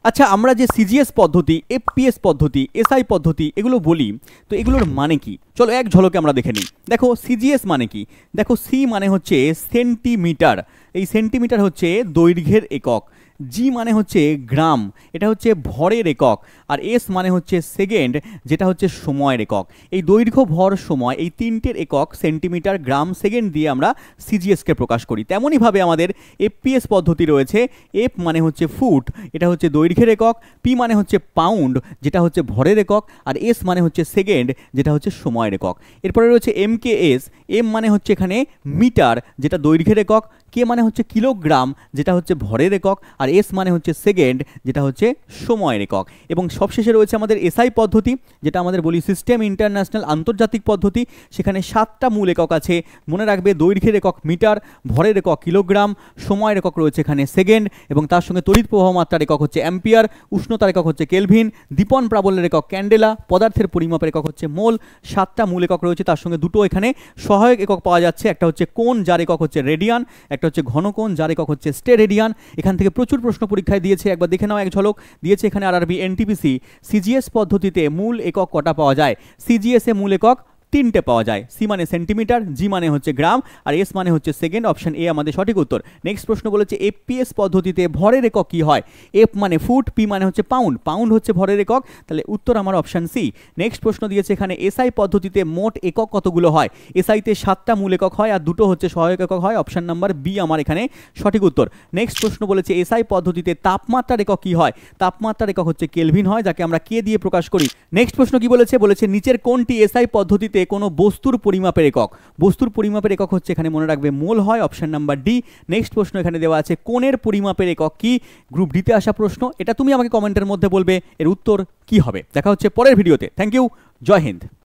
আচ্ছা, আমরা যে সিজিএস পদ্ধতি, এফপিএস পদ্ধতি, এসআই পদ্ধতি এগুলো বলি, তো এগুলোর মানে কি? চলো এক ঝলকে আমরা দেখে নিই। দেখো সিজিএস মানে কি, দেখো সি মানে হচ্ছে সেন্টিমিটার, এই সেন্টিমিটার হচ্ছে দৈর্ঘ্যের একক। জি মানে হচ্ছে গ্রাম, এটা হচ্ছে ভরের একক। আর এস মানে হচ্ছে সেকেন্ড, যেটা হচ্ছে সময়ের একক। এই দৈর্ঘ্য, ভর, সময় এই তিনটের একক সেন্টিমিটার, গ্রাম, সেকেন্ড দিয়ে আমরা সিজিএসকে প্রকাশ করি। তেমনইভাবে আমাদের এফপিএস পদ্ধতি রয়েছে। এফ মানে হচ্ছে ফুট, এটা হচ্ছে দৈর্ঘ্যের একক। পি মানে হচ্ছে পাউন্ড, যেটা হচ্ছে ভরের একক। আর এস মানে হচ্ছে সেকেন্ড, যেটা হচ্ছে সময়ের একক। এরপরে রয়েছে এমকেএস। এম মানে হচ্ছে এখানে মিটার, যেটা দৈর্ঘ্যের একক। কে মানে হচ্ছে কিলোগ্রাম, যেটা হচ্ছে ভরের একক। আর এস মানে হচ্ছে সেকেন্ড, যেটা হচ্ছে সময়ের একক। এবং সবশেষে রয়েছে আমাদের এসআই পদ্ধতি, যেটা আমাদের বলি সিস্টেম ইন্টারন্যাশনাল, আন্তর্জাতিক পদ্ধতি। সেখানে 7টা মূল একক আছে, মনে রাখবে। দৈর্ঘ্যের একক মিটার, ভরের একক কিলোগ্রাম, সময়ের একক রয়েছে এখানে সেকেন্ড, এবং তার সঙ্গে তড়িৎ প্রবাহ মাত্রার একক হচ্ছে অ্যাম্পিয়ার, উষ্ণতার একক হচ্ছে কেলভিন, দীপন প্রাবল্যের একক ক্যান্ডেলা, পদার্থের পরিমাপের একক হচ্ছে মোল। 7টা মূল একক রয়েছে, তার সঙ্গে দুটো এখানে সহায়ক একক পাওয়া যাচ্ছে। একটা হচ্ছে কোণ, যার একক হচ্ছে রেডিয়ান। একটা হচ্ছে ঘনকোণ, যার একক হচ্ছে স্টেরেডিয়ান। এখান থেকে প্রচুর প্রশ্ন পরীক্ষায় দিয়েছে, একবার দেখে নাও এক ঝলক। দিয়েছে এখানে আরআরবি, এনটিপিসি। সিজিএস পদ্ধতিতে মূল একক কটা পাওয়া যায়? সিজিএস এ মূল একক 3টে পাওয়া যায়। সি মানে সেন্টিমিটার, জি মানে হচ্ছে গ্রাম, আর এস মানে হচ্ছে সেকেন্ড। অপশন এ আমাদের সঠিক উত্তর। নেক্সট প্রশ্ন বলেছে এফপিএস পদ্ধতিতে ভরের একক কি হয়? এফ মানে ফুট, পি মানে হচ্ছে পাউন্ড, পাউন্ড হচ্ছে ভরের একক। তাহলে উত্তর আমার অপশন সি। নেক্সট প্রশ্ন দিয়েছে এখানে এসআই পদ্ধতিতে মোট একক কতগুলো হয়? এসআইতে 7টা মূল একক হয়, আর দুটো হচ্ছে সহায়ক একক হয়। অপশন নাম্বার বি আমার এখানে সঠিক উত্তর। নেক্সট প্রশ্ন বলেছে এসআই পদ্ধতিতে তাপমাত্রার একক কি হয়? তাপমাত্রার একক হচ্ছে কেলভিন হয়, যাকে আমরা কে দিয়ে প্রকাশ করি। নেক্সট প্রশ্ন কি বলেছে? বলেছে নিচের কোনটি এসআই পদ্ধতিতে কোনো বস্তুর পরিমাপের একক? বস্তুর পরিমাপের একক হচ্ছে এখানে মনে রাখবে মোল হয়। Option number D. নেক্সট প্রশ্ন এখানে দেওয়া আছে কোণের পরিমাপের একক কি? গ্রুপ ডিতে আসা প্রশ্ন, এটা তুমি আমাকে কমেন্টের মধ্যে বলবে এর উত্তর কি হবে। দেখা হচ্ছে পরের ভিডিওতে। Thank you, Jai Hind.